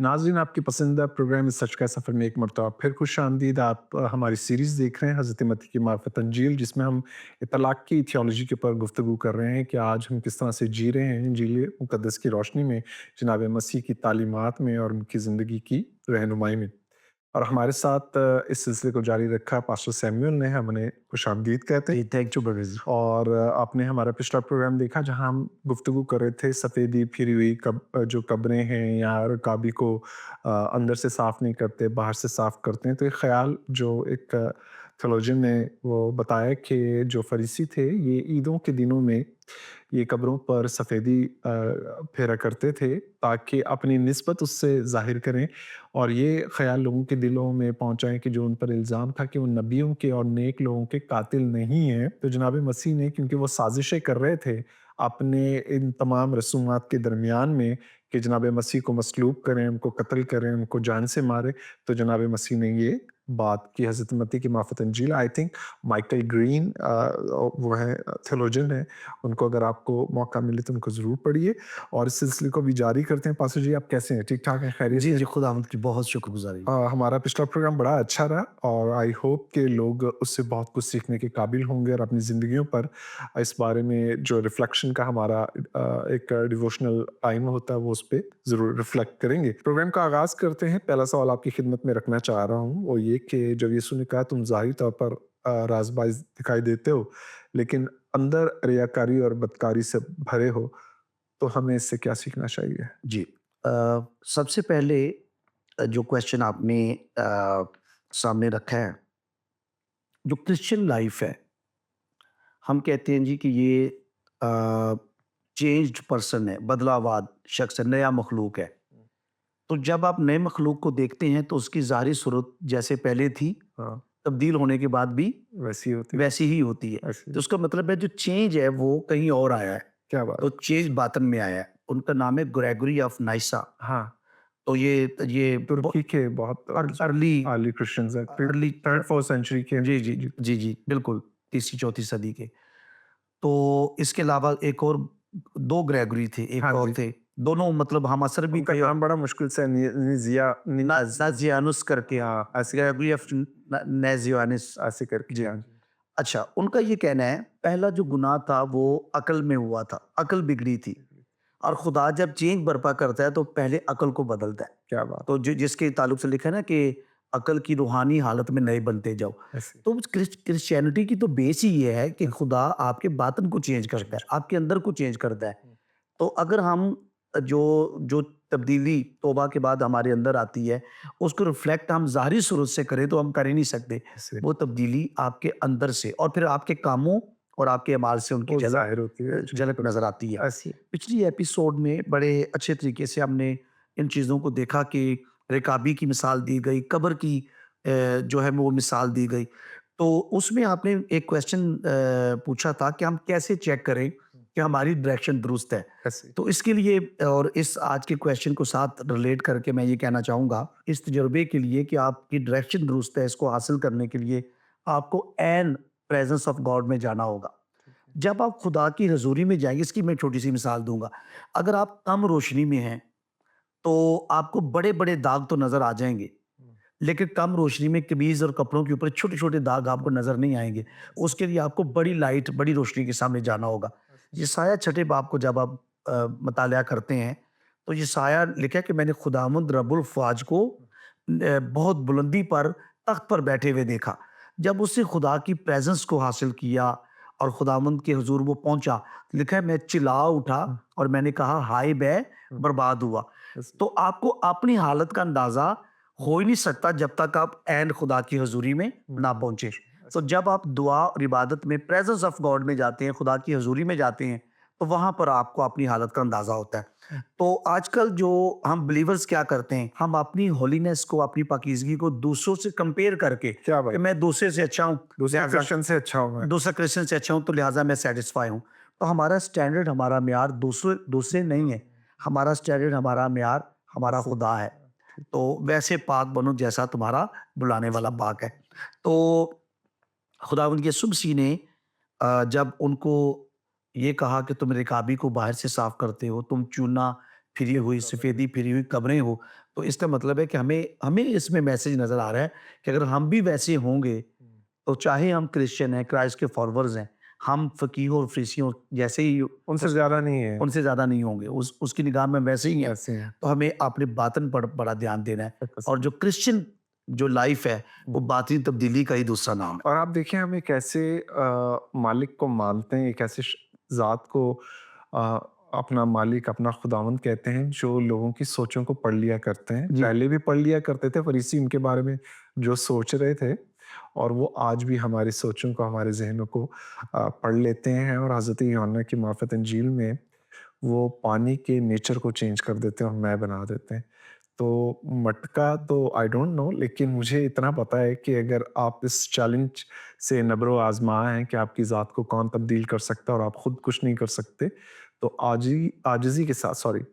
नाज़रीन, आपकी पसंदीदा प्रोग्राम सच का सफ़र में एक मरतबा फिर खुशामदीद। आप हमारी सीरीज़ देख रहे हैं हज़रत मत्ती की मार्फत अंजील, जिसमें हम इतलाक़ की थियोलॉजी के ऊपर गुफ्तगू कर रहे हैं कि आज हम किस तरह से जी रहे हैं इंजील मुक़द्दस की रोशनी में, जनाब मसीह की तालीमात में और उनकी ज़िंदगी की रहनुमाई में। और हमारे साथ इस सिलसिले को जारी रखा पास्टर सैमुअल ने, हम उन्हें खुशामदीद कहते हैं। जी, थैंक यू ब्रदर जी। और आपने हमारा पिछला प्रोग्राम देखा जहाँ हम गुफ्तगू कर रहे थे सफ़ेदी फिरी हुई जो कब्रें हैं या रकाबी को अंदर से साफ़ नहीं करते, बाहर से साफ़ करते हैं। तो ये ख़्याल जो एक थियोलॉजियन ने वो बताया कि जो फरीसी थे ये ईदों के दिनों में ये कब्रों पर सफ़ेदी फेरा करते थे ताकि अपनी निस्बत उससे ज़ाहिर करें और ये ख़्याल लोगों के दिलों में पहुँचाएँ कि जो उन पर इल्ज़ाम था कि वो नबियों के और नेक लोगों के कातिल नहीं हैं। तो जनाब मसीह ने, क्योंकि वो साज़िशें कर रहे थे अपने इन तमाम रसूमात के दरमियान में कि जनाब मसीह को मसलूब करें, उनको कत्ल करें, उनको जान से मारें, तो जनाब मसीह ने ये बात की। हज़रत मत्ती की मार्फत अंजील, आई थिंक माइकल ग्रीन वो है थियोलॉजियन है, उनको अगर आपको मौका मिले तो उनको ज़रूर पढ़िए। और इस सिलसिले को भी जारी करते हैं। पास्टर जी, आप कैसे हैं? ठीक-ठाक हैं? खैरियत जी, से? जी, खुदावंद की बहुत शुक्रगुज़ारी। हमारा पिछला प्रोग्राम बड़ा अच्छा रहा और आई होप कि लोग उससे बहुत कुछ सीखने के काबिल होंगे और अपनी ज़िंदगियों पर इस बारे में जो रिफ्लेक्शन का हमारा एक डिवोशनल टाइम होता है वो उस पे ज़रूर रिफ्लेक्ट करेंगे। प्रोग्राम का आगाज़ करते हैं। पहला सवाल आपकी खिदमत में रखना चाह रहा हूँ, वो ये कि जब यीशु ने कहा तुम ज़ाहिरी तौर पर राज़बाज़ दिखाई देते हो, लेकिन अंदर रियाकारी और बदकारी से भरे हो, तो हमें इससे क्या सीखना चाहिए? जी। अ, सबसे पहले जो क्वेश्चन आपने सामने रखा है, जो क्रिश्चियन लाइफ़ है, हम कहते हैं जी कि ये चेंज्ड पर्सन है, बदलावाद शख्स है, नया मखलूक है। तो जब आप नए मखलूक को देखते हैं तो उसकी ज़ाहिरी सूरत जैसे पहले थी, हाँ, तब्दील होने के बाद भी वैसी होती वैसी ही होती है। ऐसी। तो उसका मतलब है जो चेंज है वो कहीं और आया है। क्या तो बात! चेंज बातन में आया है। उनका नाम है ग्रेगरी ऑफ नाइसा। हाँ, तो ये तुर्की के बहुत अर्ली अर्ली क्रिश्चियंस हैं, अर्ली 3rd 4th सेंचुरी के। जी, जी, जी, जी, जी, बिल्कुल, तीसरी चौथी सदी के। तो इसके अलावा एक और 2 ग्रेगरी थे, हाँ एक और जी। थे। दोनों मतलब हमअसर भी उनका थे। नाम बड़ा मुश्किल से निज़िया नि नाज़ियानुस करके, हाँ, ऐसे ग्रेगरी ऑफ नेज़ियानिस। ऐसे करके, जी। हाँ जी। अच्छा, उनका ये कहना है पहला जो गुनाह था वो अक्ल में हुआ था, अक्ल बिगड़ी थी और खुदा जब चेंज बर्पा करता है तो पहले अक्ल को बदलता है। क्या बात! तो जिसके ताल्लुक से लिखा है ना कि अक्ल की रूहानी हालत में नए बनते जाओ। ऐसे तो क्रिश्चियनिटी की तो बेस ही ये है कि हाँ, खुदा आपके बातन को चेंज करता है, चेंज आपके अंदर को चेंज करता है। हुँ, तो अगर हम जो जो तब्दीली तौबा के बाद हमारे अंदर आती है, उसको रिफ्लेक्ट हम ज़ाहिरी सूरत से करें तो हम कर ही नहीं सकते। ऐसे वो तब्दीली आपके अंदर से और फिर आपके कामों और आपके अमाल से उनकी वो ज़ाहिर होती है। जी, झलक नज़र आती है। ऐसी पिछली एपिसोड में बड़े अच्छे तरीके से हमने इन चीज़ों को देखा कि रिकाबी की मिसाल दी गई, कब्र की जो है वो मिसाल दी गई। तो उसमें आपने एक क्वेश्चन पूछा था कि हम कैसे चेक करें कि हमारी डायरेक्शन दुरुस्त है। ऐसे तो इसके लिए और इस आज के क्वेश्चन को साथ रिलेट करके मैं ये कहना चाहूँगा, इस तजुर्बे के लिए कि आपकी डायरेक्शन दुरुस्त है, इसको हासिल करने के लिए आपको एन प्रेज़ेंस ऑफ गॉड में जाना होगा। ठीक है। जब आप खुदा की हज़ूरी में जाएँगे, इसकी मैं छोटी-सी मिसाल दूँगा। अगर आप कम रोशनी में हैं, तो आपको बड़े-बड़े दाग तो नज़र आ जाएँगे, हुँ, लेकिन कम रोशनी में कमीज़ और कपड़ों के ऊपर छोटे-छोटे दाग आपको नज़र नहीं आएँगे। ऐसे उसके लिए आपको बड़ी लाइट, बड़ी रोशनी के सामने जाना होगा। ऐसे यशायाह छठे बाब को जब आप मतालिया करते हैं, तो यशायाह लिखा है कि मैंने खुदावंद रब्बुल फ़ाज को बहुत बुलंदी पर तख्त पर बैठे हुए देखा। जब उसने खुदा की प्रेज़ेंस को हासिल किया और खुदावंद के हुज़ूर वो पहुँचा, लिखा है मैं चिल्ला उठा हुँ, और मैंने कहा हाय मैं हुँ, बर्बाद हुआ। ऐसे तो आपको अपनी हालत का अंदाज़ा हो ही नहीं सकता जब तक आप ऐन खुदा की हज़ूरी में हुँ, ना पहुँचे। तो ऐसे जब आप दुआ और इबादत में प्रेज़ेंस ऑफ गॉड में जाते हैं, खुदा की हज़ूरी में जाते हैं, तो वहाँ पर आपको अपनी हालत का अंदाज़ा होता है। हुँ, तो आजकल जो हम बिलीवर्स क्या करते हैं, हम अपनी होलीनेस को, अपनी पाकीज़गी को दूसरों से कंपेयर करके क्या कि बात! मैं दूसरे से अच्छा हूँ, दूसरा लिहाज़ा क्रिश्चियन से अच्छा हूँ मैं। दूसरा क्रिश्चियन से अच्छा हूँ, तो लिहाज़ा मैं सैटिस्फाई हूँ। तो हमारा स्टैंडर्ड, हमारा म्यार दूसरे दूसरे नहीं है। हमारा स्टैंडर्ड, हमारा म्यार हमारा ऐसे खुदा है। ठीक तो वैसे पाक बनो जैसा तुम्हारा बुलाने वाला पाक है। तो खुदावंद यसुव मसीह ने जब उनको ये कहा कि तुम रिकाबी को बाहर से साफ करते हो, तुम चूना फिरी हुई, सफ़ेदी फिरी हुई कब्रें हो, तो इसका मतलब है कि हमें हमें इसमें मैसेज नज़र आ रहा है कि अगर हम भी वैसे होंगे, तो चाहे हम क्रिश्चियन हैं, क्राइस्ट के फॉलोवर्स हैं, हम फ़कीहों और फरीसियों जैसे ही उनसे उस ज़्यादा नहीं है, उनसे ज़्यादा नहीं होंगे, उसकी निगाह में वैसे ही हैं। ऐसे हैं। तो हमें अपने बातिन पर बड़ा ध्यान देना है, और 100%। जो क्रिश्चियन जो लाइफ़ है, वो बातिनी तब्दीली का ही दूसरा नाम है। और आप देखिए हम एक ऐसे मालिक को मानते हैं, एक ऐसे ज़ात को अ, अपना मालिक, अपना खुदावंद कहते हैं जो लोगों की सोचों को पढ़ लिया करते हैं। जी, पहले भी पढ़ लिया करते थे फरीसी उनके बारे में जो सोच रहे थे, और वो आज भी हमारी सोचों को, हमारे ज़हनों को पढ़ लेते हैं, और हज़रत यूहन्ना की मार्फत इंजील में वो पानी के नेचर को चेंज कर देते हैं और मैं बना देते हैं। तो मटका तो आई डोंट नो, लेकिन मुझे इतना पता है कि अगर आप इस चैलेंज से नबरो आज़मा हैं कि आपकी ज़ात को कौन तब्दील कर सकता है और आप खुद कुछ नहीं कर सकते, तो आजिज़ी के साथ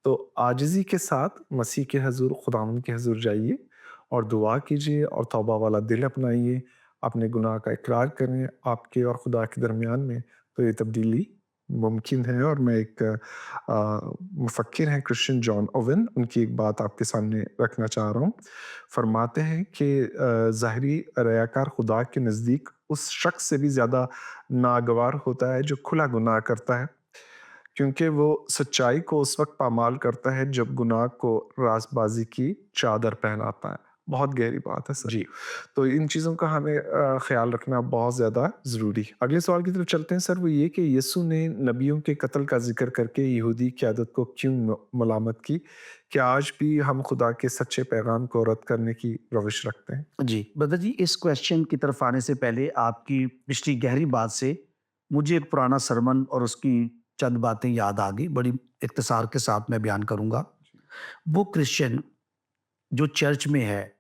तो आजिज़ी के साथ मसीह के हज़ूर, खुदावंद के हज़ूर जाइए और दुआ कीजिए और तौबा वाला दिल अपनाइए, अपने गुनाह का इकरार करें आपके और खुदा के दरमियान में, तो ये तब्दीली मुमकिन है। और मैं एक मुफक्किर हैं क्रिश्चियन जॉन ओवन, उनकी एक बात आपके सामने रखना चाह रहा हूँ। फरमाते हैं कि ज़ाहिरी रयाकार खुदा के नज़दीक उस शख्स से भी ज़्यादा नागवार होता है जो खुला गुनाह करता है, क्योंकि वो सच्चाई को उस वक़्त पामाल करता है जब गुनाह को राज़बाज़ी की चादर पहनाता है। बहुत गहरी बात है सर। जी। तो इन चीज़ों का हमें ख़्याल रखना बहुत ज़्यादा ज़रूरी है। अगले सवाल की तरफ चलते हैं सर, वो ये कि यीशु ने नबियों के कत्ल का ज़िक्र करके यहूदी क़यादत को क्यों मलामत की? क्या आज भी हम खुदा के सच्चे पैगाम को रद्द करने की रविश रखते हैं? जी, ब्रदर जी, इस क्वेश्चन की तरफ आने से पहले आपकी पिछली गहरी बात से मुझे एक पुराना सरमन और उसकी चंद बातें याद आ गई, बड़ी इख्तिसार के साथ मैं बयान करूँगा। वो क्रिश्चियन जो चर्च में है,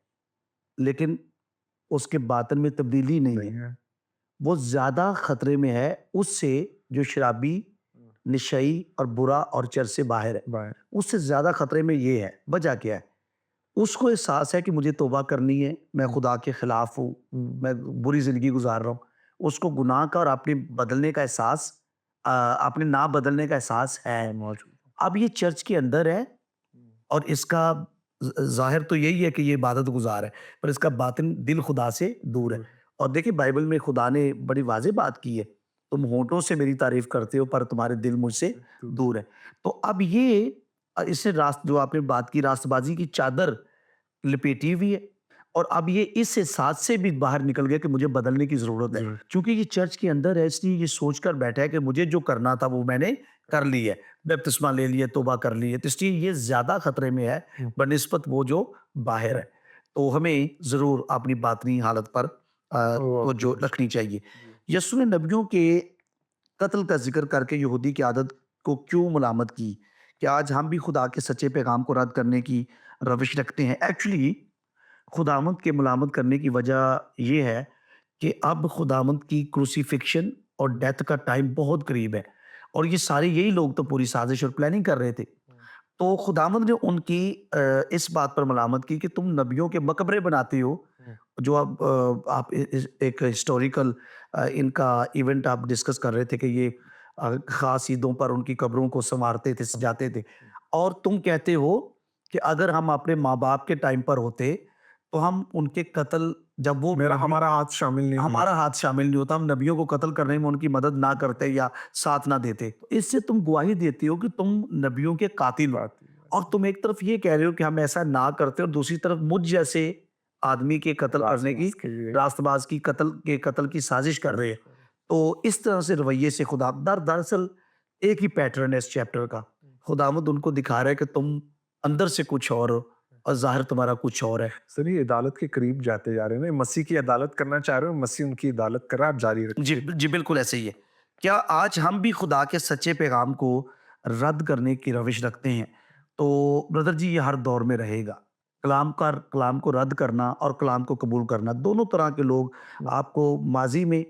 लेकिन उसके बातिन में तब्दीली नहीं नहीं है, है। वो ज़्यादा खतरे में है उससे जो शराबी, नशई और बुरा और चर्च से बाहर है। बाय उससे ज़्यादा खतरे में ये है। वजह क्या है? उसको एहसास है कि मुझे तौबा करनी है, मैं खुदा के खिलाफ हूँ, मैं बुरी ज़िंदगी गुज़ार रहा हूँ। उसको गुनाह का और अपने बदलने का एहसास, अपने ना बदलने का एहसास है। मौजूद। अब ये चर्च के अंदर है, और इसका ज़ाहिर तो यही है कि ये इबादत गुज़ार है, पर इसका बातिन दिल खुदा से दूर है। दूर और देखिए बाइबल में खुदा ने बड़ी वाज़ेह बात की है, तुम होठों से मेरी तारीफ़ करते हो पर तुम्हारे दिल मुझसे दूर। दूर है। तो अब ये इससे जो आपने बात की, रास्तबाज़ी की चादर लपेटी हुई है, और अब ये इस एहसास से भी बाहर निकल गया कि मुझे बदलने की ज़रूरत है। ज़रूर। क्योंकि ये चर्च के अंदर है, इसलिए ये सोच कर बैठा है कि मुझे जो करना था वो मैंने कर ली है। बपतिस्मा ले लिया, तौबा कर ली है, तो इसलिए ये ज़्यादा खतरे में है हुँ। बनिस्बत वो जो बाहर है। तो हमें ज़रूर अपनी बातनी हालत पर ओह! तवज्जो रखनी चाहिए। जी। यीशु ने नबियों के कत्ल का ज़िक्र करके यहूदी की आदत को क्यों मलामत की? कि आज हम भी खुदा के सच्चे पैगाम को रद्द करने की रविश रखते हैं? एक्चुअली खुदावंद के मुलामत करने की वजह ये है कि अब खुदावंद की क्रूसिफिक्शन और डेथ का टाइम बहुत करीब है, और ये सारे यही लोग तो पूरी साजिश और प्लानिंग कर रहे थे। तो खुदावंद ने उनकी इस बात पर मलामत की कि तुम नबियों के मकबरे बनाते हो, हुँ। जो आप एक हिस्टोरिकल इनका इवेंट आप डिस्कस कर रहे थे कि ये खास ईदों पर उनकी कब्रों को संवारते थे, सजाते थे, और तुम कहते हो कि अगर हम अपने माँ बाप के टाइम पर होते, तो हम उनके कत्ल, जब वो मेरा नबी, हमारा हाथ शामिल नहीं होना। हमारा हाथ शामिल नहीं होता, हम नबियों को कत्ल करने में उनकी मदद ना करते या साथ ना देते। तो इससे तुम गवाही देती हो कि तुम नबियों के कातिल हो, बात ही और तुम एक तरफ ये कह रहे हो कि हम ऐसा ना करते, और दूसरी तरफ मुझ जैसे आदमी के कत्ल करने की, रास-बास के लिए रास्तबाज की कत्ल की साजिश कर रहे हैं। तो इस तरह से रवैये से खुदा दरअसल एक ही पैटर्न है इस चैप्टर का। खुदावंद उनको दिखा रहा है कि तुम अंदर से कुछ और हो और ज़ाहिर तुम्हारा कुछ और है। सर ये अदालत के करीब जाते जा रहे हैं ना, मसीह की अदालत करना चाह रहे हो, मसीह उनकी अदालत कर रहा है, आप जारी जी, रखिए। जी, बिल्कुल ऐसे ही है। क्या आज हम भी खुदा के सच्चे पैगाम को रद्द करने की रविश रखते हैं? तो ब्रदर जी, ये हर दौर में रहेगा। कलाम को रद्द करना और कलाम को कबूल करना, दोनों तरह के लोग आपको माज़ी में,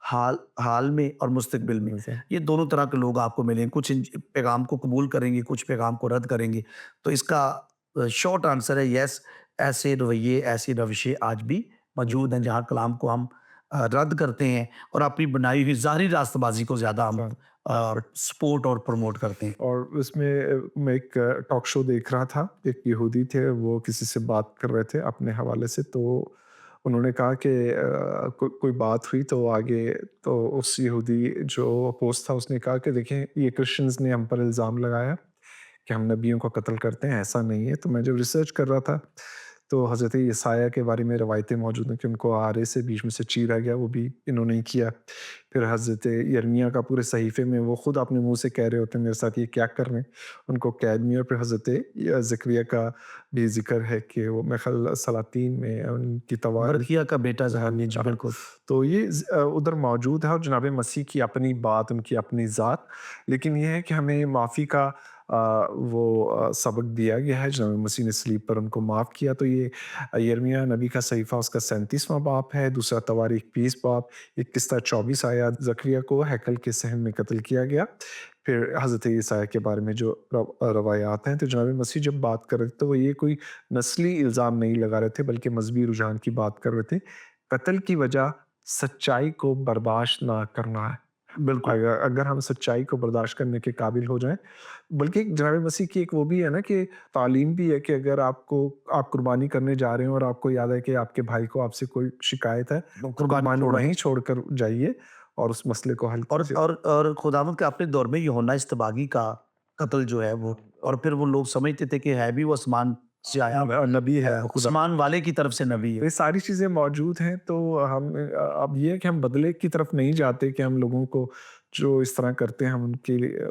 हाल हाल में और मुस्तकबिल में, बिल्कुल। ये दोनों तरह के लोग आपको मिलेंगे। कुछ इन पैगाम को कबूल करेंगे, कुछ पैगाम को रद्द करेंगे। तो इसका शॉर्ट आंसर है येस, ऐसे रवैये, ऐसी रविशें आज भी मौजूद हैं जहाँ कलाम को हम रद्द करते हैं और अपनी बनाई हुई ज़ाहिरी रास्तबाज़ी को ज़्यादा हम हाँ। सपोर्ट और प्रमोट करते हैं। और उसमें मैं एक टॉक शो देख रहा था, एक यहूदी थे, वो किसी से बात कर रहे थे अपने हवाले से, तो उन्होंने कहा कि कोई बात हुई तो आगे तो उस यहूदी जो होस्ट था उसने कहा कि देखें ये क्रिश्चियंस ने हम पर इल्ज़ाम लगाया कि हम नबियों को कत्ल करते हैं, ऐसा नहीं है। तो मैं जब रिसर्च कर रहा था तो हज़रत यसाया के बारे में रवायतें मौजूद हैं कि उनको आरे से बीच में से चीरा गया, वो भी इन्होंने ही किया। फिर हज़रत यिर्मयाह का पूरे सहीफ़े में वो खुद अपने मुँह से कह रहे होते हैं मेरे साथ ये क्या कर रहे हैं, उनको कैद में। और फिर हज़रत ज़करिया का भी ज़िक्र है कि वो मेरे ख़्याल सलातीन में उनकी तवारीख़। बरखिया का बेटा हाँ, ज़करिया जी, हाँ। बिल्कुल। तो ये उधर मौजूद है और जनाब मसीह की अपनी बात, उनकी अपनी ज़ात। लेकिन ये है कि हमें माफ़ी का सबक दिया गया है। जनाब मसीह ने सलीब पर उनको माफ़ किया। तो ये यिर्मयाह नबी का सहीफ़ा उसका 37वां बाब है, दूसरा तवारीख़ 20 बाब, 21 ता 24 आयत। ज़करिया को हैकल के सहन में कत्ल किया गया। फिर हज़रत ईसा के बारे में जो रवायात हैं, तो जनाब मसीह जब बात कर रहे थे तो वो ये कोई नस्ली इल्ज़ाम नहीं लगा रहे थे बल्कि मज़हबी रुझान की बात कर रहे थे। कत्ल की वजह सच्चाई को बर्दाश्त ना करना है। बिल्कुल। अगर अगर हम सच्चाई को बर्दाश्त करने के काबिल हो जाएँ, बल्कि जनाब मसीह की एक वो भी है ना कि तालीम भी है कि अगर आप कुर्बानी करने जा रहे हो और आपको याद है कि आपके भाई को आपसे कोई शिकायत है, तो तो कुर्बानी कुर्बानी छोड़ दें। वहीं छोड़कर जाइए और उस मसले को हल और कीजिए। और और खुदावंद के अपने दौर में यूहन्ना इस्तबागी का कत्ल जो है वो, और फिर वो लोग समझते थे कि है भी वो आसमान से आया, नबी है खुदा। आसमान वाले की तरफ से नबी तो है। ये सारी चीज़ें मौजूद हैं, तो हम अब ये है कि हम बदले की तरफ नहीं जाते कि हम लोगों को जो इस तरह करते हैं हम उनके लिए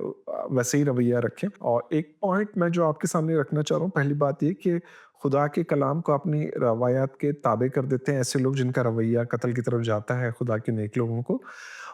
वैसे ही रवैया रखें। और एक पॉइंट मैं जो आपके सामने रखना चाह रहा हूँ, पहली बात ये कि खुदा के कलाम को अपनी रवायात के ताबे कर देते हैं ऐसे लोग जिनका रवैया कत्ल की तरफ जाता है खुदा के नेक लोगों को।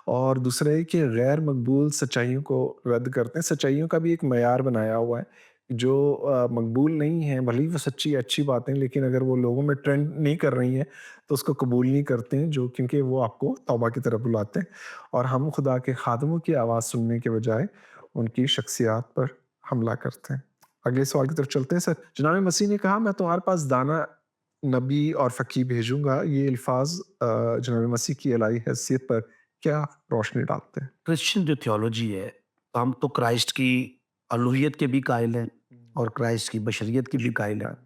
और दूसरा ये कि गैर मकबूल सच्चाइयों को रद्द करते हैं। सच्चाइयों का भी एक मयार बनाया हुआ है, जो मकबूल नहीं है, भले ही वो सच्ची अच्छी बातें, लेकिन अगर वो लोगों में ट्रेंड नहीं कर रही हैं, तो उसको कबूल नहीं करते हैं, जो क्योंकि वो आपको तौबा की तरफ बुलाते हैं। और हम खुदा के खादमों की आवाज़ सुनने के बजाय उनकी शख्सियत पर हमला करते हैं। अगले सवाल की तरफ चलते हैं सर। जनाब मसीह ने कहा, "मैं तुम्हारे पास दाना, नबी और फ़कीह भेजूँगा।" ये अल्फ़ाज़ जनाब मसीह की इलाही हैसियत पर क्या रोशनी डालते हैं? क्रिश्चियन जो थियोलॉजी है, हम तो क्राइस्ट की अलूहियत के भी कायल हैं और क्राइस्ट की बशरियत की भी कायल हैं। हाँ,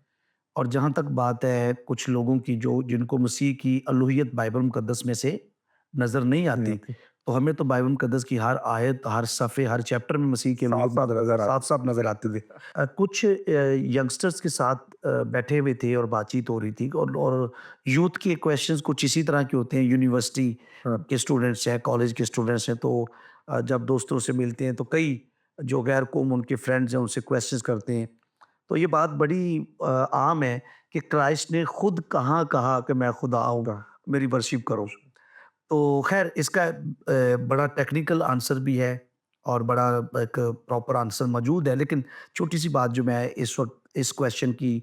और जहाँ तक बात है कुछ लोगों की जो जिनको मसीह की अलूहियत बाइबल मुकद्दस में से नज़र नहीं नहीं आती, आती। तो हमें तो बाइबल मुकद्दस की हर आयत, हर सफ़े, हर चैप्टर में मसीह की अलूहियत साफ-साफ नज़र आती। साफ-साफ नज़र आती थी। कुछ यंगस्टर्स के साथ बैठे हुए थे और बातचीत हो रही थी, और यूथ के क्वेश्चंस कुछ इसी तरह के होते हैं। यूनिवर्सिटी हाँ, के स्टूडेंट्स हैं, कॉलेज के स्टूडेंट्स हैं, तो जब दोस्तों से मिलते हैं तो कई जो गैर कौम उनके फ्रेंड्स हैं उनसे क्वेश्चंस करते हैं। तो ये बात बड़ी आम है कि क्राइस्ट ने खुद कहाँ कहा कि मैं खुदा हूँ, वाह! मेरी वर्शिप करो। तो खैर इसका बड़ा टेक्निकल आंसर भी है और बड़ा एक प्रॉपर आंसर मौजूद है, लेकिन छोटी सी बात जो मैं इस वक्त इस क्वेश्चन की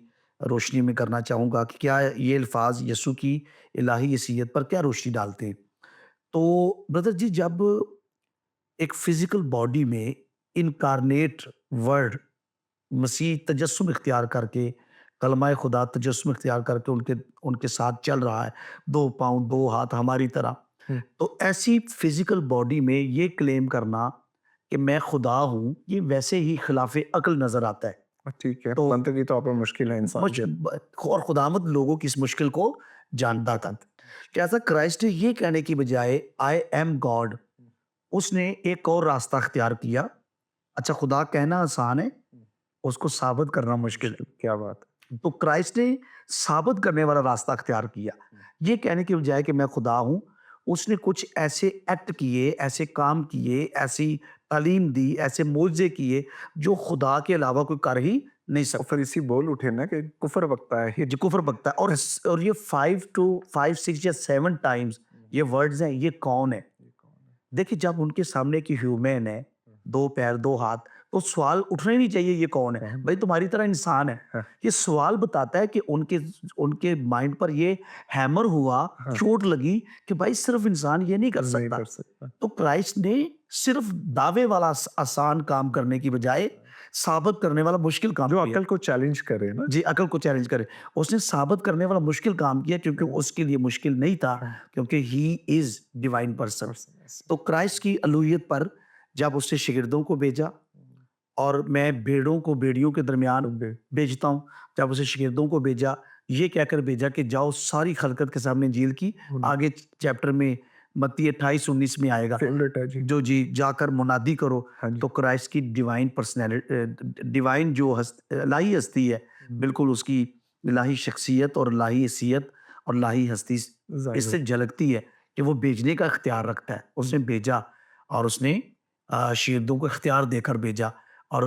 रोशनी में करना चाहूँगा कि क्या ये अल्फाज यसु की इलाही हैसियत पर क्या रोशनी डालते हैं। तो ब्रदर जी, जब एक फिजिकल बॉडी में इनकारनेट वर्ड मसीह तजस्सुम इख्तियार करके, कलमाए खुदा तजस्सुम इख्तियार करके उनके उनके साथ चल रहा है, 2 पाँव 2 हाथ हमारी तरह। हुँ, तो ऐसी फिज़िकल बॉडी में ये क्लेम करना कि मैं खुदा हूँ, ये वैसे ही खिलाफ़े अक्ल नज़र आता है। ठीक है। तो मंतकी तौर पर मुश्किल है इंसान मुझ के। ब और खुदावंद लोगों की इस मुश्किल को जानता था। लिहाज़ा क्राइस्ट ने ये कहने की बजाय आई एम गॉड, उसने एक और रास्ता इख्तियार किया। अच्छा, खुदा कहना आसान है, उसको साबित करना मुश्किल है। क्या बात तो क्राइस्ट ने साबित करने वाला रास्ता अख्तियार किया। ये कहने की बजाय कि मैं खुदा हूँ, उसने कुछ ऐसे एक्ट किए, ऐसे काम किए, ऐसी तालीम दी, ऐसे मोज़े किए जो खुदा के अलावा कोई कर ही नहीं और सकता। फरीसी बोल उठे ना कि कुफ़र बकता है ये। जो कुफ़र बकता है, और ये 5 टू 5, 6 या 7 टाइम्स ये वर्ड्स हैं, ये कौन है? ये कौन है? देखिए, जब उनके सामने की ह्यूमन है, 2 पैर 2 हाथ, तो सवाल उठना ही नहीं चाहिए ये कौन है? कौन? भाई तुम्हारी तरह इंसान है। हाँ, ये सवाल बताता है कि उनके उनके माइंड पर ये हैमर हुआ, हाँ, चोट लगी कि भाई सिर्फ इंसान ये नहीं कर नहीं सकता। कर सकता। तो क्राइस्ट ने सिर्फ दावे वाला आसान काम करने की बजाय साबित करने वाला मुश्किल काम जो किया। अकल को चैलेंज करे ना। जी, अकल को चैलेंज करे। उसने साबित करने वाला मुश्किल काम किया क्योंकि उसके लिए मुश्किल नहीं था, हाँ, क्योंकि he is divine person. Person ऐसे। तो क्राइस्ट की अलूहियत पर जब उसने शागिर्दों को भेजा, और मैं भेड़ों को भेड़ियों के दरमियान तो बे भेजता हूँ, जब उसे शागिर्दों को भेजा, ये कहकर भेजा कि जाओ सारी खलकत के सामने इंजील की। हुन आगे चैप्टर में मत्ती 28-19 में आएगा, फ़ेवरेट है जी। जो जी जाकर मुनादी करो। हाँ जी। तो क्राइस्ट की डिवाइन डिवाइन जो इलाही हस्ती है, हुँ, बिल्कुल उसकी इलाही शख्सियत और इलाही हैसियत और इलाही हस्ती ज़ाहिर इससे होता झलकती है कि वो भेजने का इख्तियार रखता है। है। उसने भेजा और उसने शागिर्दों को इख्तियार देकर भेजा। और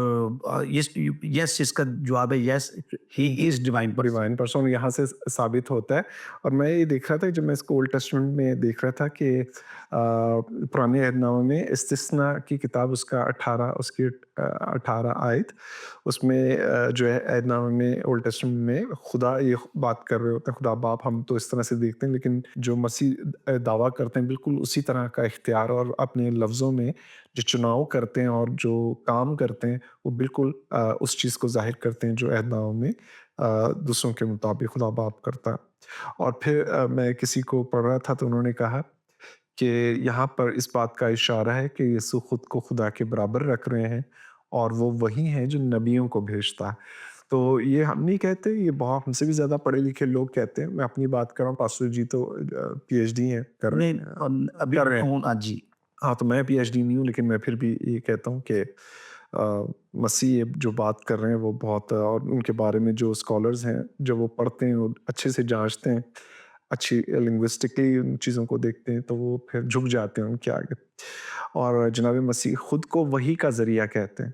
यस, यस इसका जवाब है yes, he is divine person. Divine person यहाँ से साबित होता है। और मैं ये देख रहा था जब मैं इसको ओल्ड टेस्टमेंट में देख रहा था कि पुराने अहदनामे में इस्तिस्ना की किताब उसका 18 उसकी 18 आयत उसमें जो है अहदनामे में ओल्ड टेस्टमेंट में खुदा ये बात कर रहे होते हैं, खुदा बाप हम तो इस तरह से देखते हैं, लेकिन जो मसीह दावा करते हैं बिल्कुल उसी तरह का इख्तियार और अपने लफ्ज़ों में जो चुनाव करते हैं और जो काम करते हैं वो बिल्कुल उस चीज़ को ज़ाहिर करते हैं जो अहदनामे में दूसरों के मुताबिक खुदा बाप करता है। और फिर मैं किसी को पढ़ रहा था तो उन्होंने कहा कि यहाँ पर इस बात का इशारा है कि यीशु खुद को खुदा के बराबर रख रहे हैं और वो वही हैं जो नबियों को भेजता है। तो ये हम नहीं कहते, ये बहुत हमसे भी ज़्यादा पढ़े लिखे लोग कहते हैं। मैं अपनी बात कर रहा हूँ, पास्टर जी तो पीएचडी हैं, कर रहे नहीं, हैं, अभी कर रहे हैं। हूँ जी। हाँ, तो मैं पीएचडी नहीं हूँ, लेकिन मैं फिर भी ये कहता हूँ कि मसीह ये जो बात कर रहे हैं वो बहुत, और उनके बारे में जो स्कॉलर्स हैं, जब वो पढ़ते हैं, वो अच्छे से जाँचते हैं, अच्छी लिंग्विस्टिकली उन चीज़ों को देखते हैं, तो वो फिर झुक जाते हैं उनके आगे। और जनाब मसीह खुद को वही का ज़रिया कहते हैं।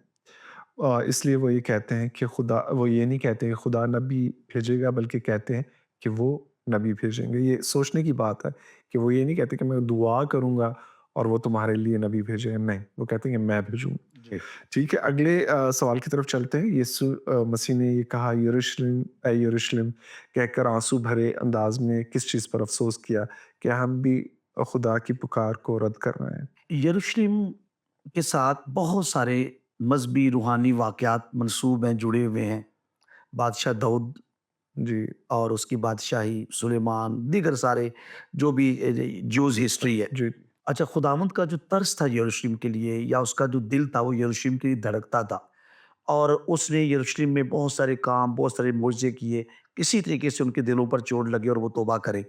इसलिए वो ये कहते हैं कि खुदा, वो ये नहीं कहते कि खुदा नबी भेजेगा, बल्कि कहते हैं कि वो नबी भेजेंगे। ये सोचने की बात है कि वो ये नहीं कहते कि मैं दुआ करूँगा और वो तुम्हारे लिए नबी भेजेगा, नहीं, वो कहते हैं कि मैं भेजूँगा। जी। ठीक है, अगले सवाल की तरफ चलते हैं। यीशु मसीह ने ये कहा, यरूशलेम ऐ यरूशलेम कहकर आँसू भरे अंदाज में किस चीज़ पर अफ़सोस किया? क्या हम भी खुदा की पुकार को रद्द कर रहे हैं? यरूशलेम के साथ बहुत सारे मज़हबी, रूहानी वाक़यात मंसूब हैं, जुड़े हुए हैं। बादशाह दाऊद जी, और उसकी बादशाही, सुलेमान, दीगर सारे जो भी ज्यूज़ हिस्ट्री है। जी, अच्छा, खुदावंद का जो तर्स था यरूशलेम के लिए, या उसका जो दिल था वो यरूशलेम के लिए धड़कता था, और उसने यरूशलेम में बहुत सारे काम, बहुत सारे मुआज़े किए, किसी तरीके से उनके दिलों पर चोट लगे और वो तौबा करें,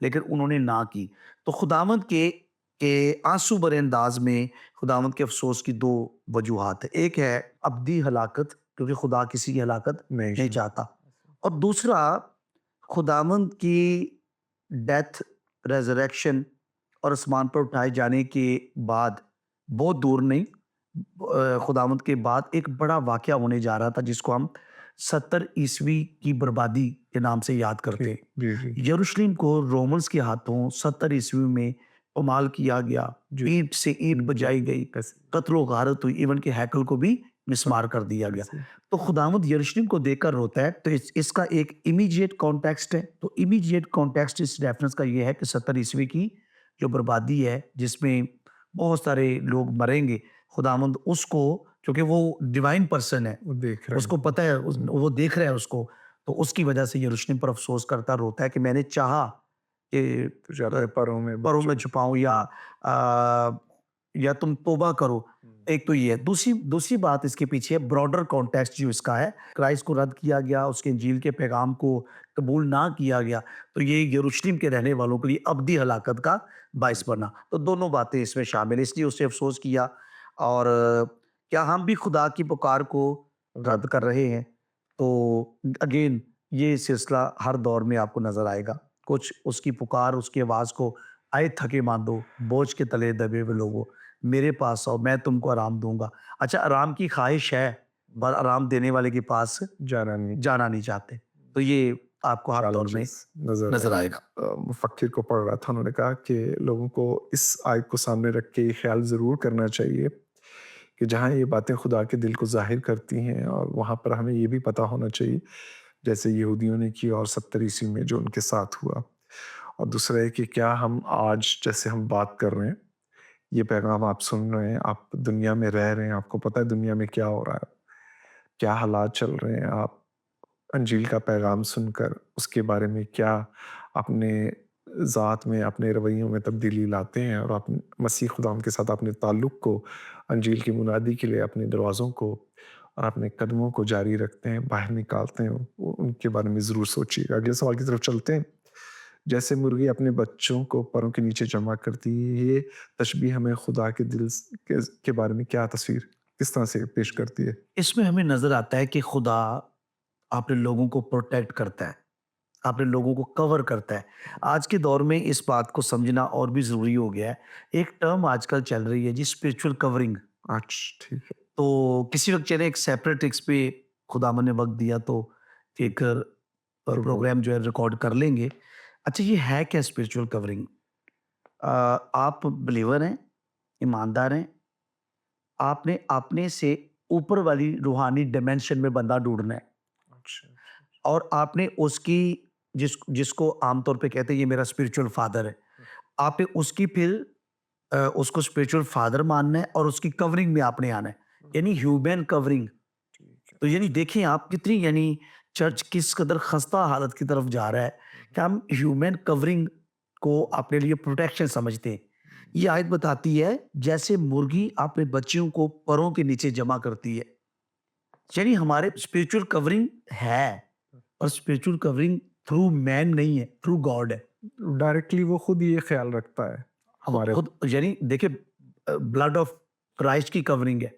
लेकिन उन्होंने ना की। तो खुदावंद के आँसू भरे अंदाज़ में खुदावंद के अफ़सोस की 2 वजूहात है। एक है अब्दी हलाकत, क्योंकि खुदा किसी की हलाकत नहीं नहीं शुरू। चाहता, और दूसरा खुदावंद की डेथ, रेज़रेक्शन और आसमान पर उठाए जाने के बाद, बहुत दूर नहीं, खुदावंद के बाद एक बड़ा वाक़या होने जा रहा था जिसको हम 70 ईस्वी की बर्बादी के नाम से याद जी, करते हैं। जी, जी, यरूशलेम को रोमन्स के हाथों 70 ईस्वी में पामाल किया गया, जी। ईंट से ईंट जी, बजाई गई, ऐसे कत्ल-ओ-गारत हुई, इवन के हैकल को भी मिस्मार कर दिया गया। ऐसे तो खुदावंद यरूशलेम को देखकर रोता है, तो इसका एक इमीडिएट कॉन्टेक्स्ट है। तो इमीडिएट कॉन्टेक्स्ट इस रेफरेंस का ये है कि 70 ईस्वी की जो बर्बादी है, जिसमें बहुत सारे लोग मरेंगे, खुदावंद उसको, क्योंकि वो डिवाइन पर्सन है, वो देख रहे उसको हैं। पता है, वो देख रहा है उसको, तो उसकी वजह से यरूशलेम पर अफ़सोस करता रोता है कि मैंने चाहा कि तो जाता है परों में परों बच्चों। में छुपाऊँ, या तुम तौबा करो। हुँ, एक तो ये है। दूसरी दूसरी बात इसके पीछे ब्रॉडर कॉन्टेक्स्ट जो इसका है, क्राइस्ट को रद्द किया गया, उसके इंजील के पैगाम को कबूल ना किया गया, तो ये यरूशलेम के रहने वालों के लिए अब्दी हलाकत का बाइस बना। तो दोनों बातें इसमें शामिल हैं, इसलिए उसने अफ़सोस किया। और क्या हम भी खुदा की पुकार को रद्द कर रहे हैं? तो अगेन ये सिलसिला हर दौर में आपको नज़र आएगा। कुछ उसकी पुकार, उसकी आवाज़ को, आए थके माँदो, बोझ के तले दबे हुए लोगों, मेरे पास आओ, मैं तुमको आराम दूँगा। अच्छा, आराम की ख़्वाहिश है, पर आराम देने वाले के पास जाना नहीं। जाना नहीं चाहते। तो ये आपको हर दौर में चैलेंजेस नज़र आए। नज़र आएगा। मुफक्किर को पढ़ रहा था, उन्होंने कहा कि लोगों को इस आयत को सामने रख के ये ख़्याल ज़रूर करना चाहिए कि जहाँ ये बातें खुदा के दिल को ज़ाहिर करती हैं और वहाँ पर हमें ये भी पता होना चाहिए, जैसे यहूदियों ने किया और 70 ईस्वी में जो उनके साथ हुआ। और दूसरा है कि क्या हम आज जैसे हम बात कर रहे हैं, ये पैगाम आप सुन रहे हैं, आप दुनिया में रह रहे हैं, आपको पता है दुनिया में क्या हो रहा है, क्या हालात चल रहे हैं, आप अंजील का पैगाम सुनकर उसके बारे में क्या अपने ज़ात में, अपने रवैयों में तब्दीली लाते हैं और आप मसीह खुदावंद के साथ अपने ताल्लुक़ को अंजील की मुनादी के लिए अपने दरवाज़ों को और अपने कदमों को जारी रखते हैं, बाहर निकालते हैं, उनके बारे में ज़रूर सोचिएगा। अगले सवाल की तरफ चलते हैं। जैसे मुर्गी अपने बच्चों को पैरों के नीचे जमा करती है, ये तशबीह हमें खुदा के दिल के बारे में क्या तस्वीर किस तरह से पेश करती है? इसमें हमें नज़र आता है कि खुदा अपने लोगों को प्रोटेक्ट करता है, अपने लोगों को कवर करता है। आज के दौर में इस बात को समझना और भी ज़रूरी हो गया है। एक टर्म आजकल चल रही है जी, स्पिरिचुअल कवरिंग। ठीक है। तो किसी वक़्त चलें एक सेपरेट इस पे खुदावन ने वक़्त दिया तो एक प्रोग्राम। प्रोग्राम जो है रिकॉर्ड कर लेंगे। अच्छा, ये है क्या स्पिरिचुअल कवरिंग? आप बिलीवर हैं, ईमानदार हैं, आपने अपने से ऊपर वाली रूहानी डायमेंशन में बंदा ढूँढना है अच्छा। और आपने उसकी जिसको आमतौर पे कहते हैं ये मेरा स्पिरिचुअल फादर है। आपने उसकी फिर उसको स्पिरिचुअल फादर मानना है और उसकी कवरिंग में आपने आना है, यानी ह्यूमन कवरिंग। ठीक है। तो यानी देखें आप कितनी यानी चर्च किस कदर खस्ता हालत की तरफ जा रहा है कि हम ह्यूमन कवरिंग को अपने लिए प्रोटेक्शन समझते हैं। ये आयत बताती है जैसे मुर्गी अपने बच्चों को परों के नीचे जमा करती है, यानी हमारे स्पिरिचुअल कवरिंग है, और स्पिरिचुअल कवरिंग थ्रू मैन नहीं है, थ्रू गॉड है। डायरेक्टली वो खुद ये ख्याल रखता है खुद हमारे। खुद यानी देखिए ब्लड ऑफ क्राइस्ट की कवरिंग है,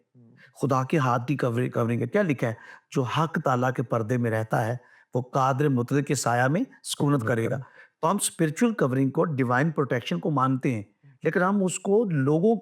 खुदा के हाथ की कवरिंग कवरिंग है। क्या लिखा है? जो हक ताला के पर्दे में रहता है वो कादर मुतलक के साया में सुकूनत करेगा। तो हम स्पिरिचुअल कवरिंग को, डिवाइन प्रोटेक्शन को मानते हैं, लेकिन हम उसको लोगों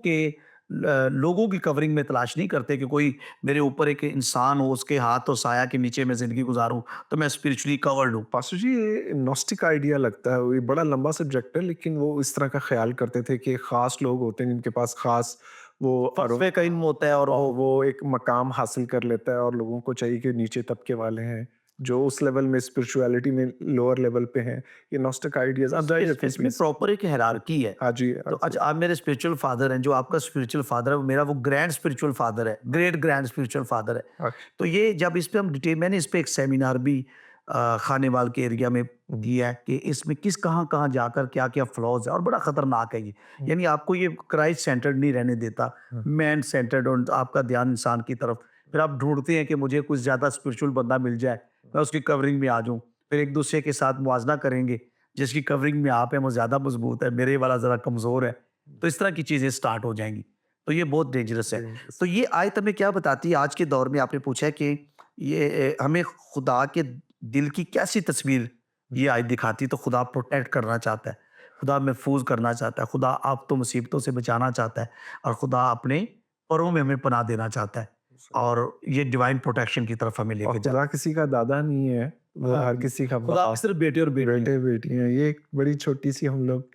की कवरिंग में तलाश नहीं करते कि कोई मेरे ऊपर एक इंसान हो, उसके हाथ और साया के नीचे मैं जिंदगी गुजारूं तो मैं स्पिरिचुअली कवर्ड हूँ। पास्टर जी, ये नॉस्टिक आइडिया लगता है, ये बड़ा लंबा सब्जेक्ट है, लेकिन वो इस तरह का ख्याल करते थे कि खास लोग होते हैं जिनके पास खास वो फलसफे का इल्म होता है और और वो एक मकाम हासिल कर लेता है और लोगों को चाहिए कि नीचे तबके वाले हैं जो उस लेवल में स्पिरिचुअलिटी में लोअर लेवल पे हैं। ये नॉस्टिक आइडियाज आप जारी रखें इसमें प्लीज। प्रॉपर एक हायरार्की है। हाँ जी, तो अच्छा, आप मेरे स्पिरिचुअल फादर हैं, जो आपका स्पिरिचुअल फादर है वो मेरा वो ग्रैंड स्पिरिचुअल फादर है, ग्रेट ग्रैंड स्पिरिचुअल फादर है। हाँ, तो ये जब इस पे हम डिटेल, मैंने इस पे एक सेमिनार भी खानेवाल के एरिया में दिया है कि इसमें किस कहाँ जाकर क्या क्या फ्लॉज है, और बड़ा खतरनाक है ये। यानी आपको ये क्राइस्ट सेंटर्ड नहीं रहने देता, मैन सेंटर्ड, और आपका ध्यान इंसान की तरफ। फिर आप ढूंढते हैं कि मुझे कुछ ज़्यादा स्पिरिचुअल बंदा मिल जाए, मैं उसकी कवरिंग में आ जाऊँ। फिर एक दूसरे के साथ मुआवजा करेंगे, जिसकी कवरिंग में आप हैं वो ज़्यादा मजबूत है, मेरे वाला ज़रा कमज़ोर है। तो इस तरह की चीज़ें स्टार्ट हो जाएंगी। तो ये बहुत डेंजरस है। तो ये आयत हमें क्या बताती है आज के दौर में? आपने पूछा है कि ये हमें खुदा के दिल की कैसी तस्वीर ये आयत दिखाती है। तो खुदा प्रोटेक्ट करना चाहता है, खुदा महफूज करना चाहता है, खुदा आप तो मुसीबतों से बचाना चाहता है, और खुदा अपने परों में हमें पनाह देना चाहता है, और ये डिवाइन प्रोटेक्शन की तरफ हमें और लेके खुदा जाता किसी का दादा नहीं है, वो है। हर किसी का खुदा बाप, सिर्फ बेटे और बेटी हैं। बेटे बेटी हैं। ये एक बड़ी छोटी सी हम लोग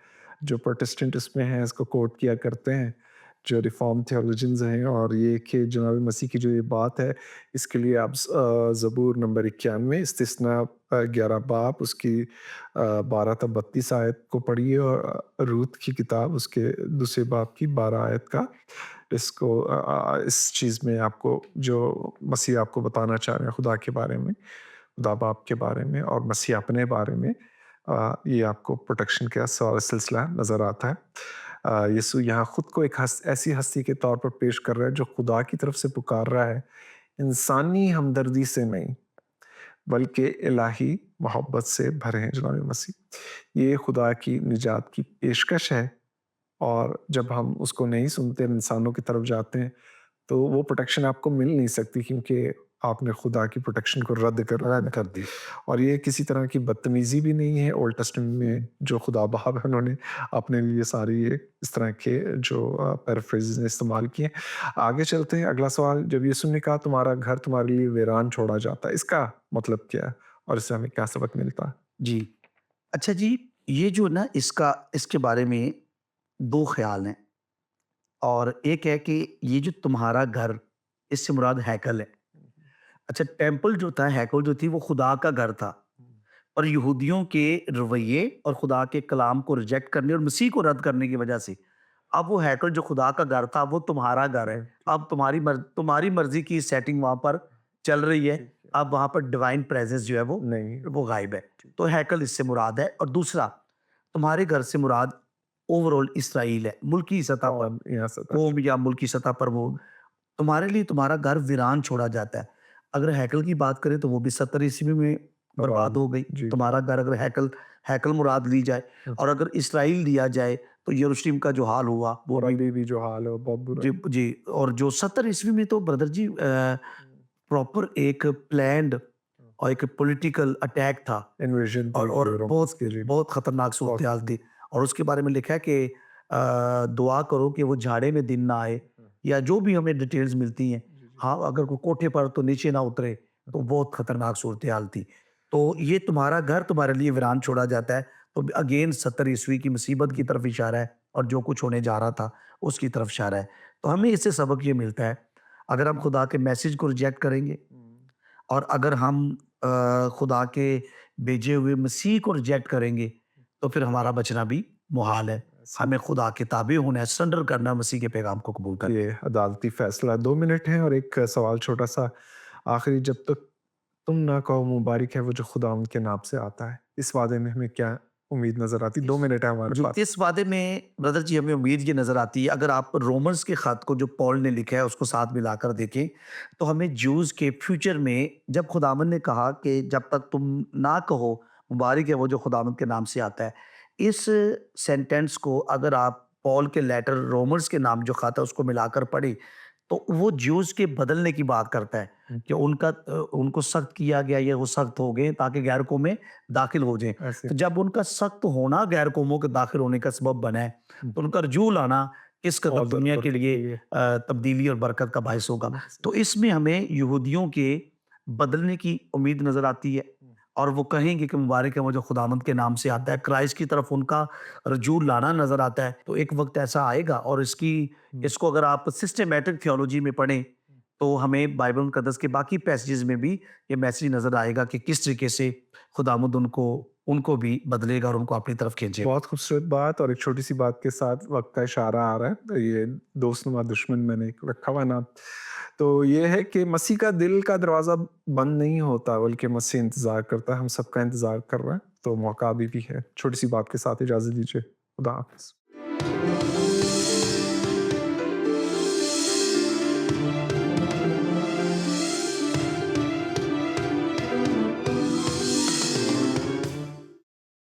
जो प्रोटेस्टेंट उसमें हैं इसको कोट किया करते हैं, जो रिफॉर्म थियोलॉजियंस हैं, और ये कि जनाब मसीह की जो ये बात है इसके लिए आप ज़बूर नंबर 91 इस्तिस्ना 11 बाब उसकी 12 तक 32 आयत को पढ़िए, और रूत की किताब उसके दूसरे बाब की 12 आयत का इसको इस चीज़ में आपको जो मसीह आपको बताना चाह रहे हैं खुदा के बारे में, खुदा बाप के बारे में और मसीह अपने बारे में, ये आपको प्रोटेक्शन का सारा सिलसिला नज़र आता है। यीशु यहाँ खुद को एक ऐसी हस्ती के तौर पर पेश कर रहा है जो खुदा की तरफ से पुकार रहा है, इंसानी हमदर्दी से नहीं बल्कि इलाही मोहब्बत से भरे हैं जनाब मसीह। ये खुदा की निजात की पेशकश है, और जब हम उसको नहीं सुनते, इंसानों की तरफ जाते हैं, तो वो प्रोटेक्शन आपको मिल नहीं सकती, क्योंकि आपने खुदा की प्रोटेक्शन को रद्द कर रद्द दिया। कर दी। और ये किसी तरह की बदतमीज़ी भी नहीं है। ओल्ड टेस्टामेंट में जो खुदा बाप है उन्होंने अपने लिए सारी ये इस तरह के जो पैराफ्रेज़ेज़ इस्तेमाल किए। आगे चलते हैं, अगला सवाल, जब यीशु ने कहा तुम्हारा घर तुम्हारे लिए वीरान छोड़ा जाता है, इसका मतलब क्या है और इससे हमें क्या सबक मिलता है? जी। अच्छा जी, ये जो ना इसके बारे में 2 ख़्याल हैं, और एक है कि ये जो तुम्हारा घर, इससे मुराद हैकल है। अच्छा, टेम्पल जो था, हैकल जो थी, वो खुदा का घर था, और यहूदियों के रवैये और खुदा के कलाम को रिजेक्ट करने और मसीह को रद्द करने की वजह से अब वो हैकल जो खुदा का घर था वो तुम्हारा घर है। अब तुम्हारी मर्जी की सेटिंग वहां पर चल रही है। ठीक है। अब वहां पर डिवाइन प्रेजेंस जो है नहीं। वो गायब है। तो हैकल इससे मुराद है। और दूसरा, तुम्हारे घर से मुराद ओवरऑल इसराइल है, मुल्की सतह पर, और यहाँ सतह कौम या मुल्की सतह पर। वो तुम्हारे लिए तुम्हारा घर वीरान छोड़ा जाता है। अगर हैकल की बात करें तो वो भी 70 ईस्वी में तबाह। बर्बाद हो गई। जी। तुम्हारा घर अगर हैकल हैकल मुराद ली जाए, और अगर इसराइल लिया जाए तो यरूशलेम का जो हाल हुआ वो और भी। अभी भी जो हाल है वो बहुत बुरा जी है। जी। और जो 70 ईस्वी में तो ब्रदर जी प्रॉपर एक प्लान्ड और एक पॉलिटिकल अटैक था। इन्वेजन थी और रोमन्स बहुत की जी। बहुत खतरनाक सूरत बहुत। हाल थी। और उसके बारे में लिखा है कि दुआ करो कि वो झाड़े में दिन ना आए, या जो भी हमें डिटेल्स मिलती हैं। जी, जी। हाँ, अगर कोई कोठे पर तो नीचे ना उतरे, तो बहुत खतरनाक सूरत हाल थी। तो ये तुम्हारा घर तुम्हारे लिए वीरान छोड़ा जाता है। तो अगेन 70 ईस्वी की मुसीबत की तरफ इशारा है, और जो कुछ होने जा रहा था उसकी तरफ इशारा है। तो हमें इससे सबक ये मिलता है, अगर हम खुदा के मैसेज को रिजेक्ट करेंगे, और अगर हम खुदा के भेजे हुए मसीह को रिजेक्ट करेंगे, तो फिर हमारा बचना भी मुहाल है। हमें खुदा के ताबे होना है, सरेंडर करना है मसीह के पैगाम को कबूल कर। ये अदालती फैसला 2 मिनट है और एक सवाल छोटा-सा आखिरी, जब तक तुम ना कहो मुबारक है वो जो खुदावंद के नाम से आता है, इस वादे में हमें क्या उम्मीद नज़र आती? 2 मिनट है हमारे जी, पास। इस वादे में ब्रदर जी हमें उम्मीद ये नज़र आती है, अगर आप रोमन्स के ख़त को जो पॉल ने लिखा है उसको साथ मिलाकर देखें, तो हमें ज्यूज़ के फ्यूचर में जब खुदावंद ने कहा कि जब तक तुम ना कहो मुबारक है वो जो खुदावंद के नाम से आता है, इस सेंटेंस को अगर आप पॉल के लेटर रोमन्स के नाम जो ख़त है उसको मिलाकर पढ़ें, तो वो ज्यूज़ के बदलने की बात करता है कि उनको सख्त किया गया या वो सख्त हो गए ताकि गैर कौमें दाखिल हो जाएँ। ऐसे। तो जब उनका सख्त होना गैर कौमों के दाखिल होने का सबब बना है, तो उनका रजू लाना किस कदर और दुनिया के बरकत लिए के लिए। तब्दीली और बरकत का बायस होगा। तो इसमें हमें यहूदियों के बदलने की उम्मीद नजर आती है, और वो कहेंगे कि मुबारक है वो जो खुदावंद के नाम से आता है। क्राइस्ट की तरफ उनका रजू लाना नजर आता है। तो एक वक्त ऐसा आएगा, और इसको अगर आप सिस्टमैटिक थियोलॉजी में पढ़ें, तो हमें बाइबल मुकद्दस के बाकी पैसेजेस में भी ये मैसेज नजर आएगा कि किस तरीके से खुदावंद उनको उनको भी बदलेगा और उनको अपनी तरफ खींचेगा। बहुत खूबसूरत बात, और एक छोटी-सी बात के साथ वक़्त का इशारा आ रहा है। तो ये दोस्तनुमा दुश्मन मैंने एक रखा हुआ नाम। तो ये है कि मसीह का दिल का दरवाज़ा बंद नहीं होता, बल्कि मसीह इंतज़ार करता है, हम सबका इंतज़ार कर रहा है। तो मौका अभी भी है। छोटी-सी बात के साथ इजाज़त दीजिए। खुदा हाफ़िज़।